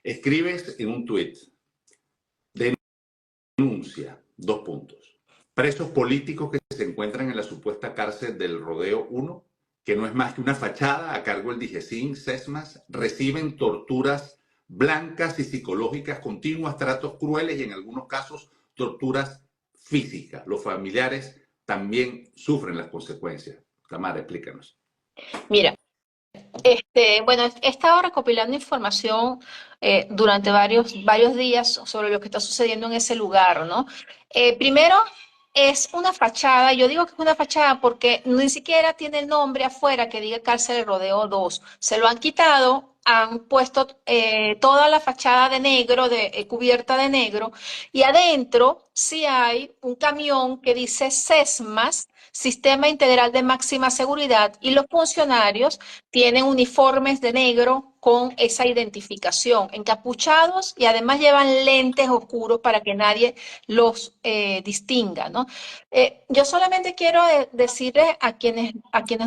Escribes en un tuit, denuncia, dos puntos. Presos políticos que se encuentran en la supuesta cárcel del Rodeo 1, que no es más que una fachada a cargo del DIGESIN, SESMAS, reciben torturas blancas y psicológicas continuas, tratos crueles y en algunos casos torturas físicas. Los familiares también sufren las consecuencias. Tamara, explícanos. Mira, bueno, he estado recopilando información durante varios días sobre lo que está sucediendo en ese lugar, ¿no? Primero, es una fachada, yo digo que es una fachada porque ni siquiera tiene el nombre afuera que diga Cárcel del Rodeo 2. Se lo han quitado, han puesto toda la fachada de negro, cubierta de negro, y adentro sí hay un camión que dice SESMAS, Sistema Integral de Máxima Seguridad, y los funcionarios tienen uniformes de negro con esa identificación, encapuchados y además llevan lentes oscuros para que nadie los distinga, ¿no? Yo solamente quiero decirles a quienes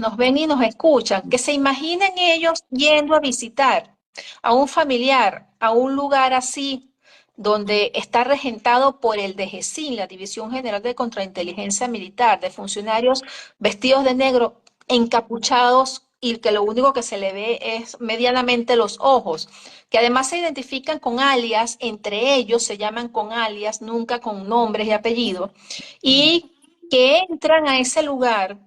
nos ven y nos escuchan que se imaginen ellos yendo a visitar a un familiar, a un lugar así, donde está regentado por el DGCIN, la División General de Contrainteligencia Militar, de funcionarios vestidos de negro, encapuchados y que lo único que se le ve es medianamente los ojos, que además se identifican con alias, entre ellos se llaman con alias, nunca con nombres y apellidos, y que entran a ese lugar,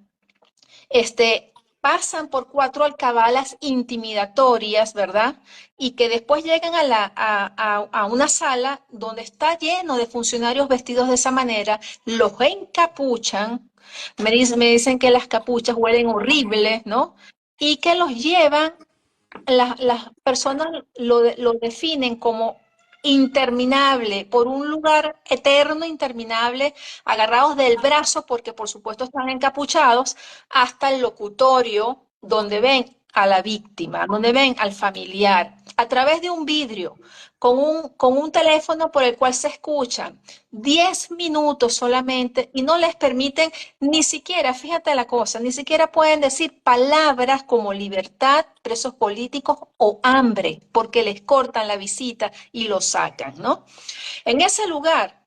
pasan por 4 alcabalas intimidatorias, ¿verdad? Y que después llegan a una sala donde está lleno de funcionarios vestidos de esa manera, los encapuchan, me dicen que las capuchas huelen horrible, ¿no? Y que los llevan, las personas lo definen como interminable, por un lugar eterno, interminable, agarrados del brazo, porque por supuesto están encapuchados, hasta el locutorio, donde ven a la víctima, donde ven al familiar, a través de un vidrio, con un teléfono por el cual se escuchan 10 minutos solamente y no les permiten ni siquiera, fíjate la cosa, ni siquiera pueden decir palabras como libertad, presos políticos o hambre, porque les cortan la visita y los sacan, ¿no? En ese lugar,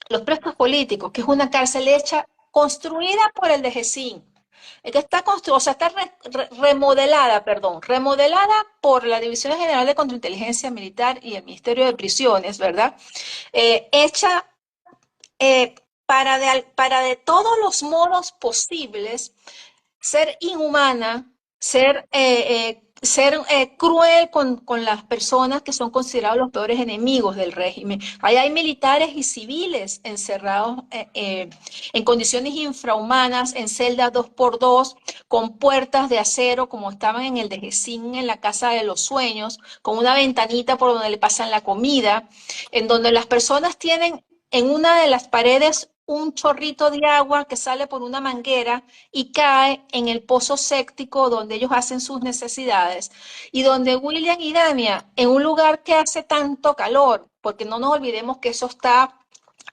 los presos políticos, que es una cárcel hecha, construida por el DGCIN, que está construida, o sea, está remodelada, perdón, remodelada por la División General de Contrainteligencia Militar y el Ministerio de Prisiones, ¿verdad? Hecha eh, para de todos los modos posibles ser inhumana, ser cruel con las personas que son considerados los peores enemigos del régimen. Ahí hay militares y civiles encerrados en condiciones infrahumanas, en celdas 2x2, con puertas de acero, como estaban en el Dejecín, en la Casa de los Sueños, con una ventanita por donde le pasan la comida, en donde las personas tienen en una de las paredes un chorrito de agua que sale por una manguera y cae en el pozo séptico donde ellos hacen sus necesidades, y donde William y Dania, en un lugar que hace tanto calor, porque no nos olvidemos que eso está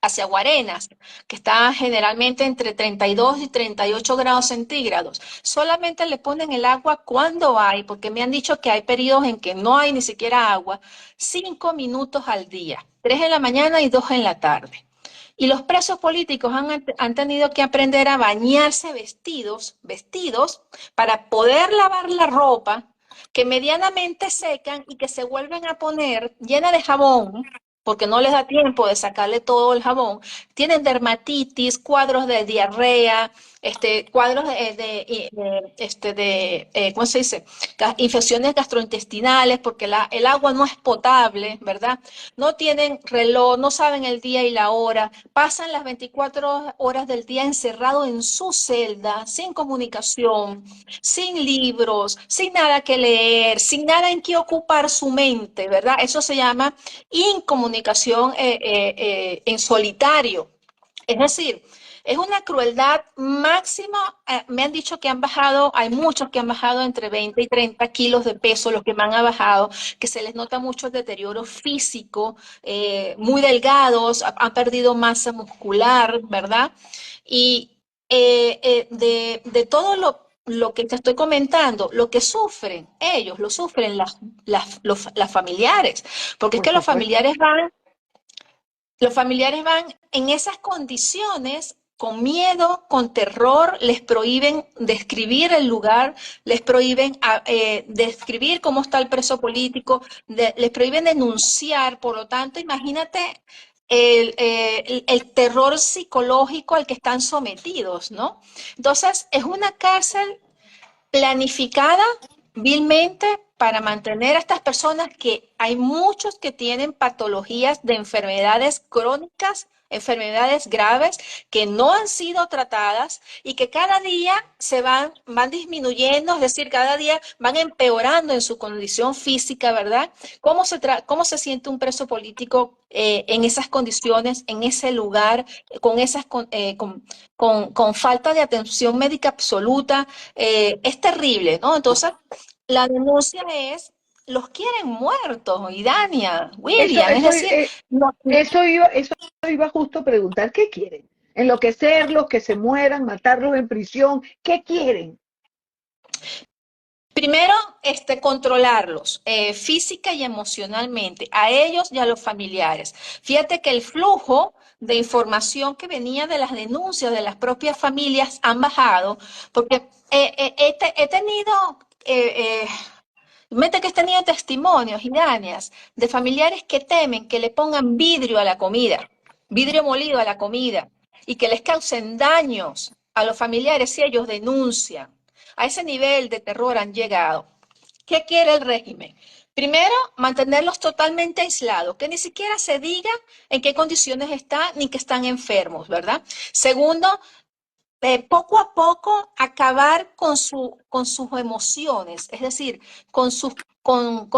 hacia Guarenas, que está generalmente entre 32 y 38 grados centígrados. Solamente le ponen el agua cuando hay, porque me han dicho que hay periodos en que no hay ni siquiera agua, 5 minutos al día, 3 en la mañana y 2 en la tarde. Y los presos políticos han tenido que aprender a bañarse vestidos para poder lavar la ropa, que medianamente secan y que se vuelven a poner llena de jabón, porque no les da tiempo de sacarle todo el jabón. Tienen dermatitis, cuadros de diarrea, cuadros ¿cómo se dice? Infecciones gastrointestinales, porque el agua no es potable, ¿verdad? No tienen reloj, no saben el día y la hora, pasan las 24 horas del día encerrados en su celda, sin comunicación, sin libros, sin nada que leer, sin nada en que ocupar su mente, ¿verdad? Eso se llama incomunicación en solitario. Es decir, es una crueldad máxima. Me han dicho que han bajado, hay muchos que han bajado entre 20 y 30 kilos de peso, los que me han bajado, que se les nota mucho el deterioro físico, muy delgados, han perdido masa muscular, ¿verdad? Y de todo lo que te estoy comentando, lo que sufren ellos, lo sufren las familiares, porque es Por que supuesto. los familiares van en esas condiciones con miedo, con terror, les prohíben describir el lugar, les prohíben describir cómo está el preso político, les prohíben denunciar, por lo tanto, imagínate el terror psicológico al que están sometidos, ¿no? Entonces, es una cárcel planificada vilmente para mantener a estas personas, que hay muchos que tienen patologías de enfermedades crónicas, enfermedades graves que no han sido tratadas y que cada día van disminuyendo, es decir, cada día van empeorando en su condición física, ¿verdad? ¿Cómo se siente un preso político en esas condiciones, en ese lugar, con falta de atención médica absoluta? Es terrible, ¿no? Entonces, la denuncia es, los quieren muertos, Idania, Eso, William, es eso, decir, no- eso iba justo a preguntar, ¿qué quieren? ¿Enloquecerlos, que se mueran, matarlos en prisión? ¿Qué quieren? primero, controlarlos física y emocionalmente, a ellos y a los familiares. Fíjate que el flujo de información que venía de las denuncias de las propias familias han bajado, porque he tenido... Mete que he tenido testimonios, Idanias, de familiares que temen que le pongan vidrio a la comida, vidrio molido a la comida, y que les causen daños a los familiares si ellos denuncian. A ese nivel de terror han llegado. ¿Qué quiere el régimen? Primero, mantenerlos totalmente aislados, que ni siquiera se diga en qué condiciones están ni que están enfermos, ¿verdad? Segundo, poco a poco acabar con sus emociones, es decir, con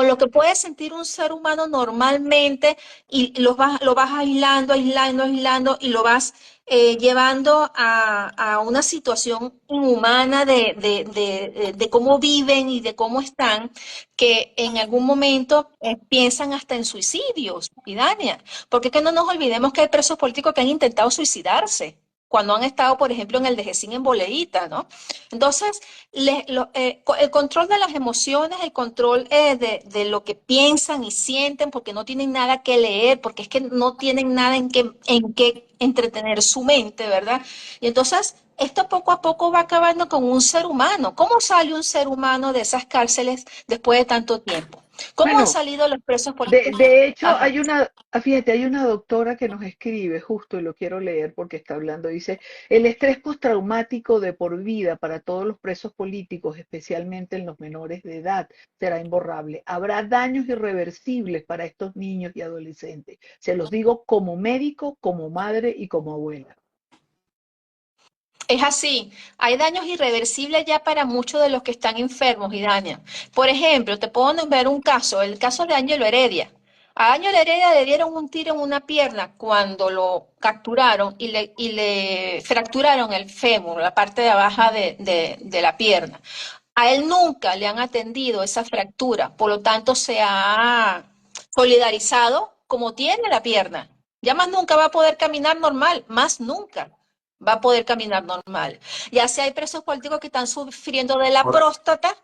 lo que puede sentir un ser humano normalmente, y lo vas aislando, aislando, aislando, y lo vas llevando a una situación inhumana de cómo viven y de cómo están, que en algún momento piensan hasta en suicidios, Idania, porque es que no nos olvidemos que hay presos políticos que han intentado suicidarse cuando han estado, por ejemplo, en el Dejecín en Boleíta, ¿no? Entonces, el control de las emociones, el control de lo que piensan y sienten, porque no tienen nada que leer, porque es que no tienen nada en qué entretener su mente, ¿verdad? Y entonces, esto poco a poco va acabando con un ser humano. ¿Cómo sale un ser humano de esas cárceles después de tanto tiempo? ¿Cómo han Bueno, salido los presos de, políticos? de hecho, Ajá. fíjate, hay una doctora que nos escribe justo, y lo quiero leer porque está hablando, dice, el estrés postraumático de por vida para todos los presos políticos, especialmente en los menores de edad, será imborrable. Habrá daños irreversibles para estos niños y adolescentes. Se los digo como médico, como madre y como abuela. Es así, hay daños irreversibles ya para muchos de los que están enfermos y dañan. Por ejemplo, te puedo nombrar un caso, el caso de Ángelo Heredia. A Ángelo Heredia le dieron un tiro en una pierna cuando lo capturaron y le fracturaron el fémur, la parte de abajo de la pierna. A él nunca le han atendido esa fractura, por lo tanto se ha solidarizado como tiene la pierna. Ya más nunca va a poder caminar normal, más nunca va a poder caminar normal. Ya si hay presos políticos que están sufriendo de la Ahora, próstata,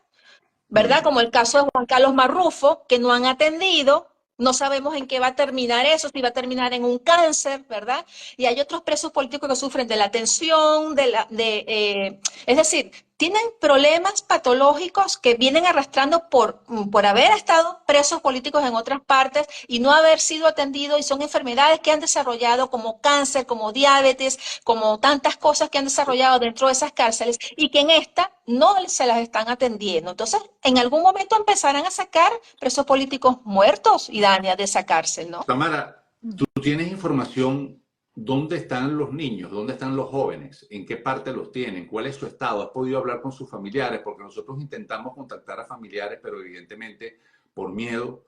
¿verdad? mm, Como el caso de Juan Carlos Marrufo, que no han atendido, no sabemos en qué va a terminar eso, si va a terminar en un cáncer, ¿verdad? Y hay otros presos políticos que sufren de la tensión, es decir, tienen problemas patológicos que vienen arrastrando por haber estado presos políticos en otras partes y no haber sido atendidos, y son enfermedades que han desarrollado como cáncer, como diabetes, como tantas cosas que han desarrollado dentro de esas cárceles, y que en esta no se las están atendiendo. Entonces, en algún momento empezarán a sacar presos políticos muertos, y Dania, de esa cárcel, ¿no? Tamara, ¿tú tienes información dónde están los niños, dónde están los jóvenes, en qué parte los tienen, cuál es su estado? ¿Has podido hablar con sus familiares? Porque nosotros intentamos contactar a familiares, pero evidentemente por miedo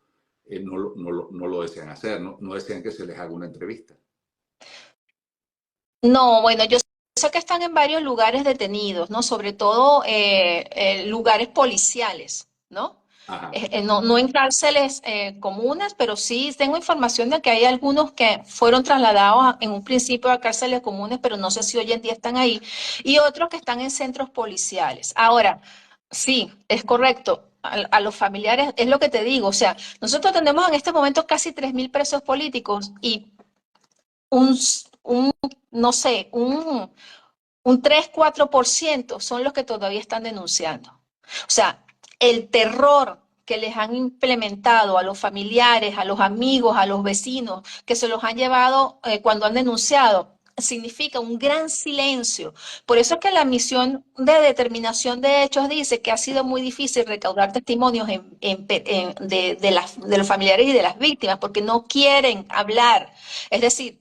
no lo desean hacer, no desean que se les haga una entrevista. No, bueno, yo sé que están en varios lugares detenidos, ¿no? Sobre todo lugares policiales, ¿no? Ajá. No en cárceles comunes, pero sí tengo información de que hay algunos que fueron trasladados en un principio a cárceles comunes, pero no sé si hoy en día están ahí, y otros que están en centros policiales. Ahora, sí, es correcto. A los familiares, es lo que te digo, o sea, nosotros tenemos en este momento casi 3.000 presos políticos y un, un no sé, un 3-4% son los que todavía están denunciando. O sea, el terror que les han implementado a los familiares, a los amigos, a los vecinos, que se los han llevado cuando han denunciado, significa un gran silencio. Por eso es que la misión de determinación de hechos dice que ha sido muy difícil recaudar testimonios de los familiares y de las víctimas, porque no quieren hablar. Es decir,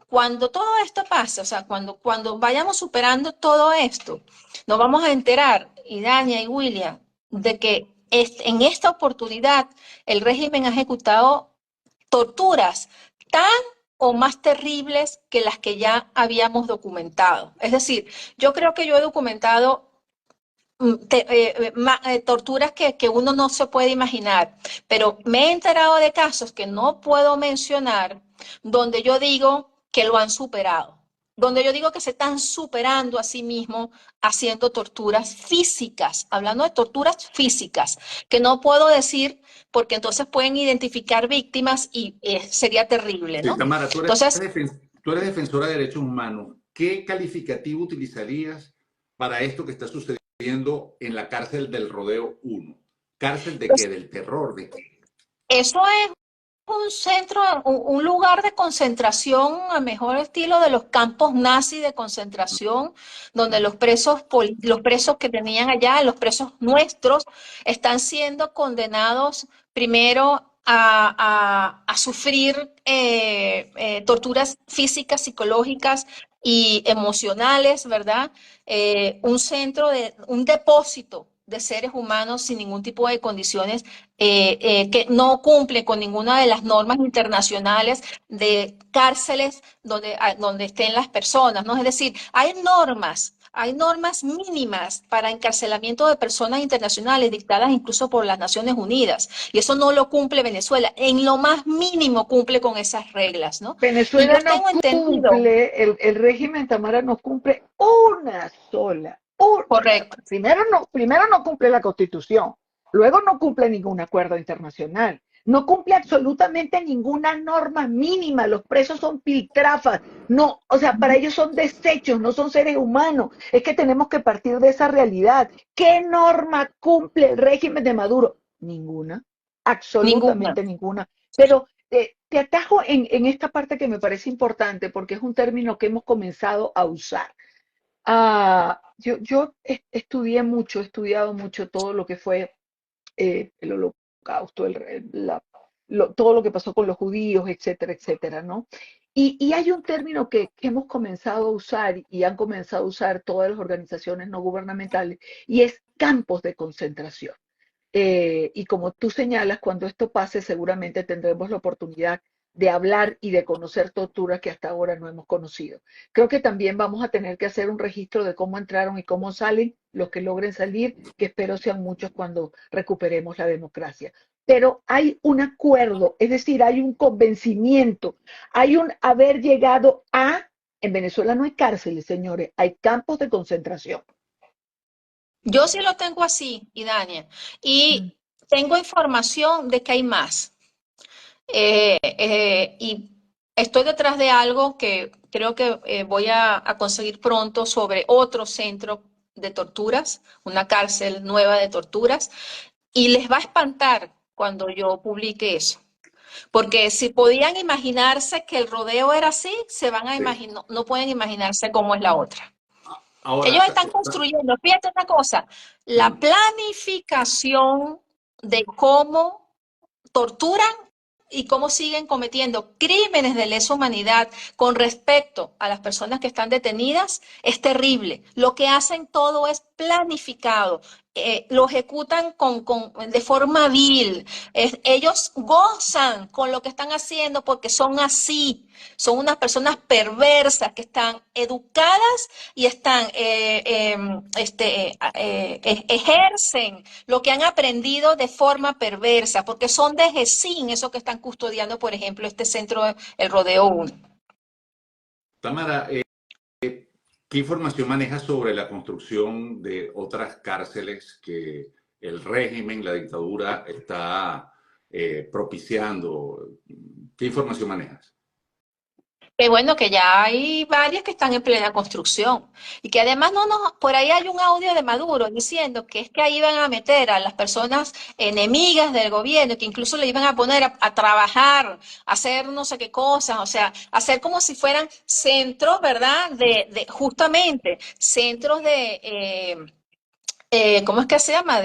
cuando todo esto pase, o sea, cuando vayamos superando todo esto, nos vamos a enterar, y Dania y William, de que en esta oportunidad el régimen ha ejecutado torturas tan o más terribles que las que ya habíamos documentado. Es decir, yo creo que yo he documentado torturas que uno no se puede imaginar, pero me he enterado de casos que no puedo mencionar, donde yo digo que lo han superado, donde yo digo que se están superando a sí mismos haciendo torturas físicas, hablando de torturas físicas, que no puedo decir porque entonces pueden identificar víctimas y sería terrible, Sí, ¿no? Tamara, Entonces, tú eres defensora de derechos humanos. ¿Qué calificativo utilizarías para esto que está sucediendo en la cárcel del Rodeo 1? ¿Cárcel de qué? pues, ¿Del terror? ¿De qué? eso es un centro, un lugar de concentración, a mejor estilo de los campos nazis de concentración, donde los presos que tenían allá, los presos nuestros, están siendo condenados primero a sufrir torturas físicas, psicológicas y emocionales, ¿verdad? Un depósito de seres humanos sin ningún tipo de condiciones que no cumple con ninguna de las normas internacionales de cárceles donde estén las personas, ¿no? Es decir, hay normas mínimas para encarcelamiento de personas internacionales dictadas incluso por las Naciones Unidas, y eso no lo cumple Venezuela, en lo más mínimo cumple con esas reglas, ¿no? Y yo Venezuela no tengo entendido, cumple, el régimen Tamara no cumple una sola. correcto, Primero no cumple la Constitución, luego no cumple ningún acuerdo internacional, no cumple absolutamente ninguna norma mínima. Los presos son piltrafas, no, o sea, para ellos son desechos, no son seres humanos. Es que tenemos que partir de esa realidad. ¿Qué norma cumple el régimen de Maduro? Ninguna, ninguna. absolutamente ninguna. Pero te atajo en esta parte que me parece importante porque es un término que hemos comenzado a usar. Yo estudié mucho, he estudiado mucho todo lo que fue el holocausto, todo lo que pasó con los judíos, etcétera, etcétera, ¿no? Y hay un término que hemos comenzado a usar y han comenzado a usar todas las organizaciones no gubernamentales y es campos de concentración. Y como tú señalas, cuando esto pase, seguramente tendremos la oportunidad de hablar y de conocer torturas que hasta ahora no hemos conocido. Creo que también vamos a tener que hacer un registro de cómo entraron y cómo salen los que logren salir, que espero sean muchos cuando recuperemos la democracia. Pero hay un acuerdo, es decir, hay un convencimiento, hay un haber llegado a... En Venezuela no hay cárceles, señores, hay campos de concentración. Yo sí lo tengo así, Idania, y tengo información de que hay más. Y estoy detrás de algo que creo que voy a conseguir pronto sobre otro centro de torturas, una cárcel nueva de torturas, y les va a espantar cuando yo publique eso. Porque si podían imaginarse que el rodeo era así, se van a Sí. imaginar, no pueden imaginarse cómo es la otra. Ahora, Ellos están construyendo, fíjate una cosa, la planificación de cómo torturan y cómo siguen cometiendo crímenes de lesa humanidad con respecto a las personas que están detenidas es terrible. Lo que hacen todo es planificado. lo ejecutan de forma vil. Ellos gozan con lo que están haciendo porque son así. Son unas personas perversas que están educadas y están, ejercen lo que han aprendido de forma perversa, porque son de GESIN, eso que están custodiando, por ejemplo, este centro, el Rodeo 1. Tamara, ¿qué información manejas sobre la construcción de otras cárceles que el régimen, la dictadura, está propiciando? ¿Qué información manejas? Que bueno, que ya hay varias que están en plena construcción y que además por ahí hay un audio de Maduro diciendo que es que ahí iban a meter a las personas enemigas del gobierno, que incluso le iban a poner a trabajar, a hacer no sé qué cosas, o sea, hacer como si fueran centros, ¿verdad? Justamente centros ¿cómo es que se llama?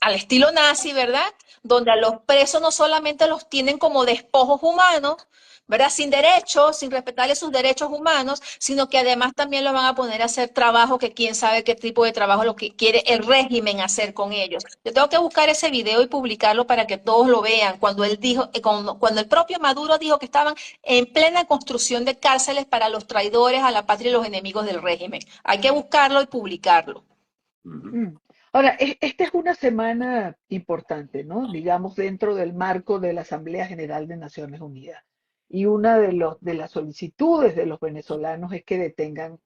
Al estilo nazi, ¿verdad? Donde a los presos no solamente los tienen como despojos humanos, ¿verdad? Sin derechos, sin respetarles sus derechos humanos, sino que además también los van a poner a hacer trabajo que quién sabe qué tipo de trabajo lo que quiere el régimen hacer con ellos. Yo tengo que buscar ese video y publicarlo para que todos lo vean. Cuando él dijo, cuando el propio Maduro dijo que estaban en plena construcción de cárceles para los traidores a la patria y los enemigos del régimen. Hay que buscarlo y publicarlo. Mm. Ahora, esta es una semana importante, ¿no? Digamos, dentro del marco de la Asamblea General de Naciones Unidas. Y una de las solicitudes de los venezolanos es que detengan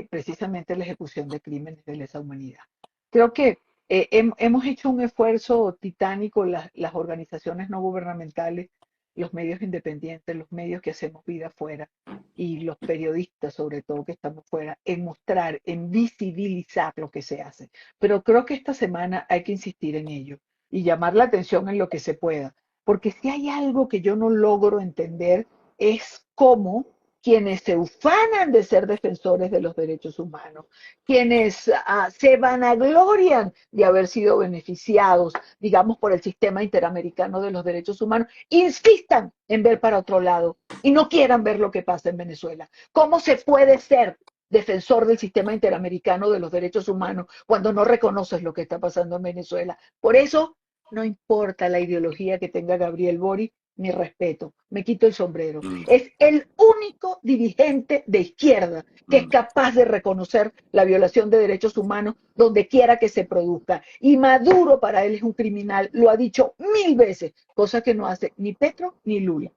precisamente la ejecución de crímenes de lesa humanidad. Creo que hemos hecho un esfuerzo titánico, las organizaciones no gubernamentales, los medios independientes, los medios que hacemos vida afuera y los periodistas, sobre todo que estamos fuera, en mostrar, en visibilizar lo que se hace. Pero creo que esta semana hay que insistir en ello y llamar la atención en lo que se pueda. Porque si hay algo que yo no logro entender es cómo quienes se ufanan de ser defensores de los derechos humanos, quienes se vanaglorian de haber sido beneficiados, digamos, por el sistema interamericano de los derechos humanos, insistan en ver para otro lado y no quieran ver lo que pasa en Venezuela. ¿Cómo se puede ser defensor del sistema interamericano de los derechos humanos cuando no reconoces lo que está pasando en Venezuela? Por eso no importa la ideología que tenga Gabriel Boric, mi respeto, me quito el sombrero. Mm, Es el único dirigente de izquierda que es mm. capaz de reconocer la violación de derechos humanos donde quiera que se produzca. Y Maduro para él es un criminal, lo ha dicho 1000 veces, cosa que no hace ni Petro ni Lula.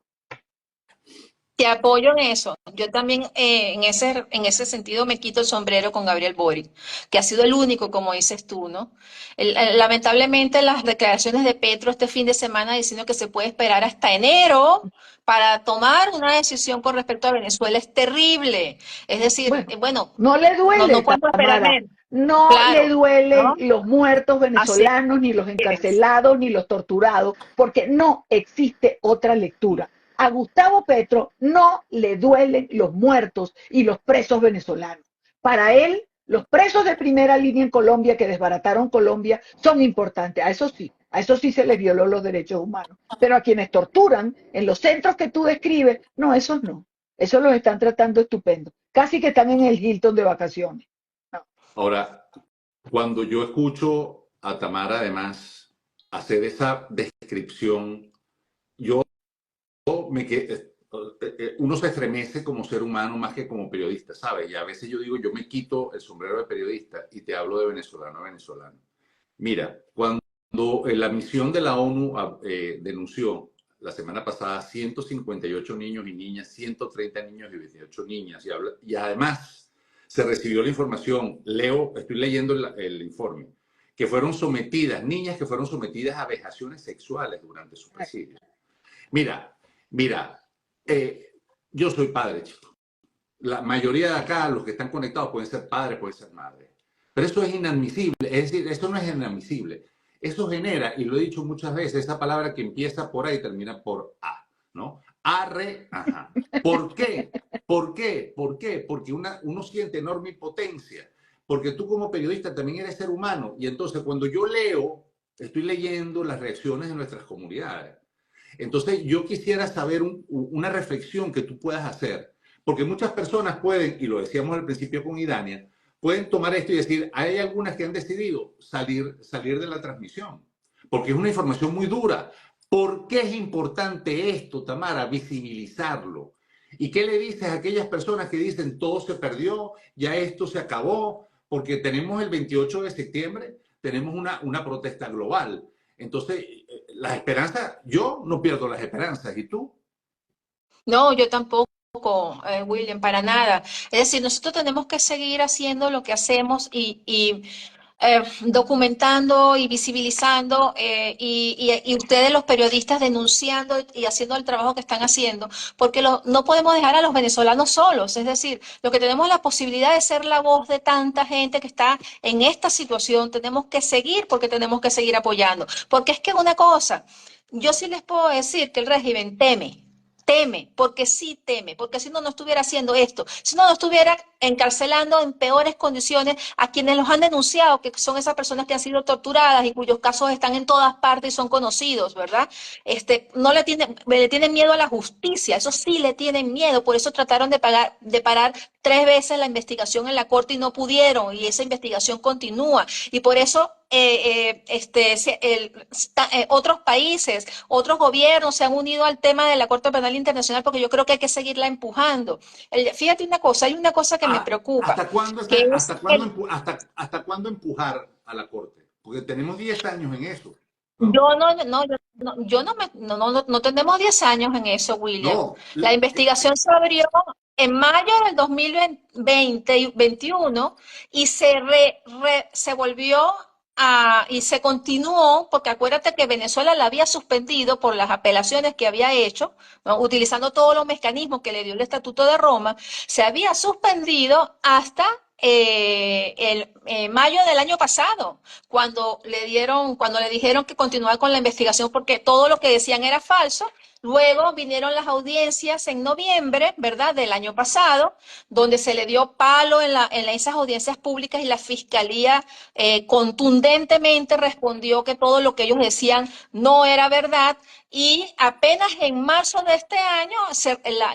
Te apoyo en eso. Yo también en ese sentido me quito el sombrero con Gabriel Boric, que ha sido el único, como dices tú, ¿no? Lamentablemente las declaraciones de Petro este fin de semana diciendo que se puede esperar hasta enero para tomar una decisión con respecto a Venezuela es terrible. Es decir, Bueno, bueno, no le no duele, podemos esperar Tamara, menos. no le Claro, duelen ¿no? los muertos Así venezolanos, ni los es. encarcelados, ni los torturados, porque no existe otra lectura. A Gustavo Petro no le duelen los muertos y los presos venezolanos. Para él, los presos de primera línea en Colombia que desbarataron Colombia son importantes. A eso sí se les violó los derechos humanos. Pero a quienes torturan en los centros que tú describes, no, esos no. Esos los están tratando estupendo. Casi que están en el Hilton de vacaciones. No. Ahora, cuando yo escucho a Tamara además hacer esa descripción, yo uno se estremece como ser humano más que como periodista, ¿sabes? Y a veces yo digo, yo me quito el sombrero de periodista y te hablo de venezolano a venezolano. Mira, cuando la misión de la ONU denunció la semana pasada 158 niños y niñas, 130 niños y 28 niñas, y además se recibió la información, estoy leyendo el informe, que fueron sometidas, niñas que fueron sometidas a vejaciones sexuales durante su presidio. Mira, yo soy padre, chico. La mayoría de acá, los que están conectados, pueden ser padres, pueden ser madres. Pero eso es inadmisible. Es decir, esto no es inadmisible. Eso genera, y lo he dicho muchas veces, esa palabra que empieza por A y termina por A, ¿no? Arre, ajá. ¿Por qué? ¿Por qué? ¿Por qué? Porque uno siente enorme impotencia. Porque tú como periodista también eres ser humano. Y entonces cuando yo leo, estoy leyendo las reacciones de nuestras comunidades. Entonces, yo quisiera saber una reflexión que tú puedas hacer, porque muchas personas pueden, y lo decíamos al principio con Idania, pueden tomar esto y decir, hay algunas que han decidido salir de la transmisión, porque es una información muy dura. ¿Por qué es importante esto, Tamara? Visibilizarlo. ¿Y qué le dices a aquellas personas que dicen todo se perdió, ya esto se acabó? Porque tenemos el 28 de septiembre, tenemos una protesta global. Entonces, las esperanzas, yo no pierdo las esperanzas. ¿Y tú? No, yo tampoco, William, para nada. Es decir, nosotros tenemos que seguir haciendo lo que hacemos y documentando y visibilizando y ustedes los periodistas denunciando y haciendo el trabajo que están haciendo, porque no podemos dejar a los venezolanos solos. Es decir, lo que tenemos la posibilidad de ser la voz de tanta gente que está en esta situación, tenemos que seguir porque tenemos que seguir apoyando. Porque es que una cosa, yo sí les puedo decir que el régimen teme. Teme, porque sí teme, porque si no, no estuviera haciendo esto, si no, no estuviera encarcelando en peores condiciones a quienes los han denunciado, que son esas personas que han sido torturadas y cuyos casos están en todas partes y son conocidos, ¿verdad? No le tienen miedo a la justicia, eso sí le tienen miedo, por eso trataron de parar 3 veces la investigación en la corte y no pudieron, y esa investigación continúa, y por eso otros países, otros gobiernos se han unido al tema de la Corte Penal Internacional porque yo creo que hay que seguirla empujando. Fíjate una cosa, hay una cosa que me preocupa, ¿Hasta cuándo, que es hasta cuándo empujar a la Corte? Porque tenemos 10 años en eso, ¿no? yo no, no, yo no, no tenemos 10 años en eso, William. No, La investigación se abrió en mayo del 2021 y se volvió y se continuó, porque acuérdate que Venezuela la había suspendido por las apelaciones que había hecho, ¿no? Utilizando todos los mecanismos que le dio el Estatuto de Roma, se había suspendido hasta mayo del año pasado, cuando le dijeron que continuara con la investigación porque todo lo que decían era falso. Luego vinieron las audiencias en noviembre, ¿verdad?, del año pasado, donde se le dio palo en esas audiencias públicas y la fiscalía contundentemente respondió que todo lo que ellos decían no era verdad. Y apenas en marzo de este año,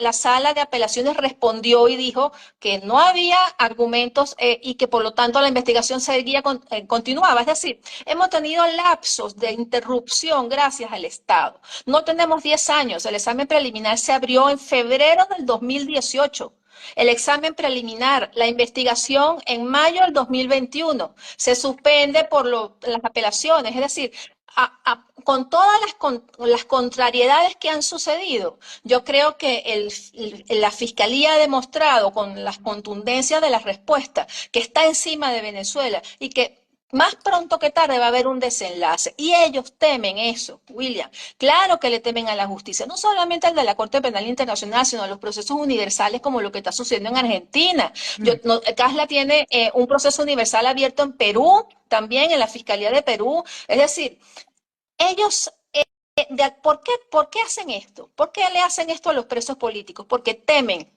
la sala de apelaciones respondió y dijo que no había argumentos y que por lo tanto la investigación continuaba. Es decir, hemos tenido lapsos de interrupción gracias al Estado. No tenemos 10 años. El examen preliminar se abrió en febrero del 2018. El examen preliminar, la investigación en mayo del 2021. Se suspende por las apelaciones. Es decir, con todas las contrariedades que han sucedido, yo creo que la Fiscalía ha demostrado con las contundencias de las respuestas que está encima de Venezuela y que más pronto que tarde va a haber un desenlace. Y ellos temen eso, William. Claro que le temen a la justicia, no solamente al de la Corte Penal Internacional, sino a los procesos universales como lo que está sucediendo en Argentina. Casla tiene un proceso universal abierto en Perú, también en la Fiscalía de Perú. Es decir, ellos, ¿por qué hacen esto? ¿Por qué le hacen esto a los presos políticos? Porque temen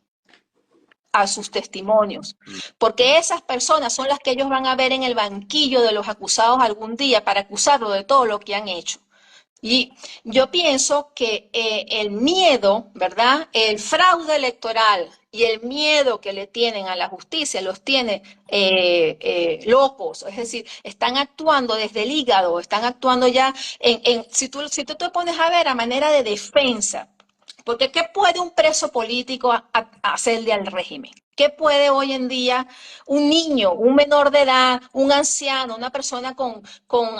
a sus testimonios, porque esas personas son las que ellos van a ver en el banquillo de los acusados algún día para acusarlo de todo lo que han hecho. Y yo pienso que el miedo, ¿verdad? El fraude electoral y el miedo que le tienen a la justicia los tiene locos. Es decir, están actuando desde el hígado, están actuando ya si tú te pones a ver a manera de defensa. Porque ¿qué puede un preso político hacerle al régimen? ¿Qué puede hoy en día un niño, un menor de edad, un anciano, una persona con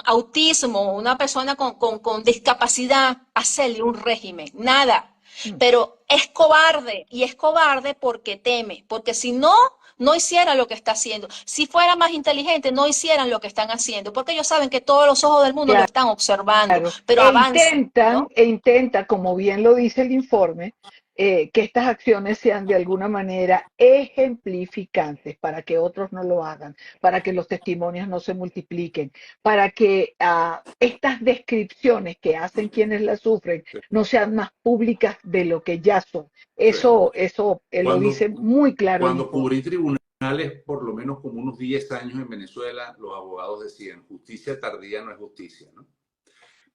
autismo, una persona con discapacidad hacerle un régimen? Nada. Pero es cobarde, y es cobarde porque teme, porque si no, no hiciera lo que está haciendo. Si fuera más inteligente, no hicieran lo que están haciendo, porque ellos saben que todos los ojos del mundo lo están observando, pero avanzan, ¿no? Intenta, como bien lo dice el informe, que estas acciones sean de alguna manera ejemplificantes para que otros no lo hagan, para que los testimonios no se multipliquen, para que estas descripciones que hacen quienes las sufren no sean más públicas de lo que ya son. Eso lo dice muy claro el Cuando informe. cubrí tribunales, por lo menos como unos 10 años en Venezuela, los abogados decían, justicia tardía no es justicia, ¿no?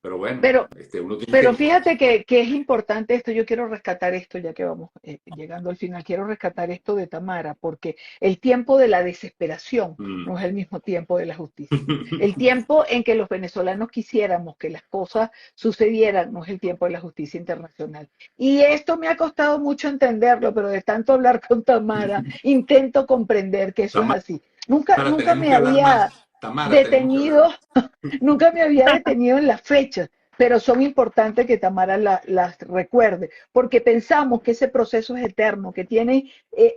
Pero bueno, Pero, uno tiene pero que... fíjate que es importante esto, yo quiero rescatar esto, ya que vamos llegando al final, quiero rescatar esto de Tamara, porque el tiempo de la desesperación Mm. no es el mismo tiempo de la justicia. El tiempo en que los venezolanos quisiéramos que las cosas sucedieran no es el tiempo de la justicia internacional. Y esto me ha costado mucho entenderlo, pero de tanto hablar con Tamara, intento comprender que eso es Tamara, así. Nunca tenemos me que hablar había más. Tamara, tenemos que hablar detenido. más. Nunca me había detenido en las fechas, pero son importantes que Tamara las recuerde, porque pensamos que ese proceso es eterno, que tiene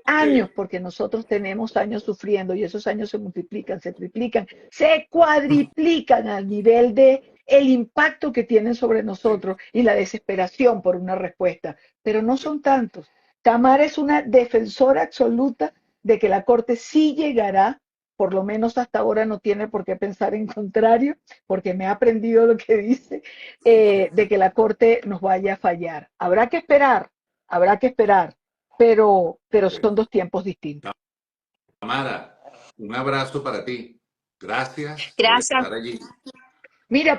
años, Sí. porque nosotros tenemos años sufriendo y esos años se multiplican, se triplican, se cuadriplican al nivel de el impacto que tienen sobre Sí. nosotros y la desesperación por una respuesta, pero no son tantos. Tamara es una defensora absoluta de que la Corte sí llegará, por lo menos hasta ahora no tiene por qué pensar en contrario, porque me ha aprendido lo que dice, de que la Corte nos vaya a fallar. Habrá que esperar, pero Sí. son dos tiempos distintos. Tamara, un abrazo para ti. Gracias por Gracias, estar allí. Mira,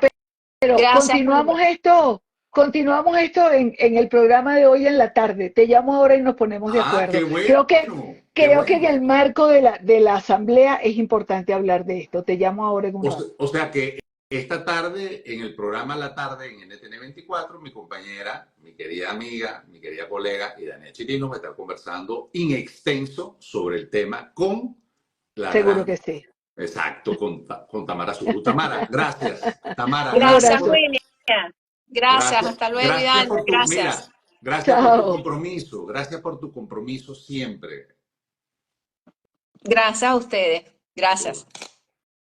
pero gracias, Julio. continuamos esto en el programa de hoy en la tarde. Te llamo ahora y nos ponemos de Ah, acuerdo. qué bueno, qué Creo que en el bueno. marco de la asamblea es importante hablar de esto. Te llamo ahora en un rato. O sea que esta tarde, en el programa La Tarde en NTN 24, mi compañera, mi querida amiga, mi querida colega Idania Chirino me está conversando in extenso sobre el tema con la Seguro que gran, sí. exacto, con Tamara Zulu. Tamara, gracias. Tamara, Un gracias Gracias, abrazo. por, William. Gracias, gracias, hasta luego, gracias Iván. por tu, Gracias. mira, gracias por tu Chao. compromiso, gracias por tu compromiso siempre. Gracias a ustedes. Gracias.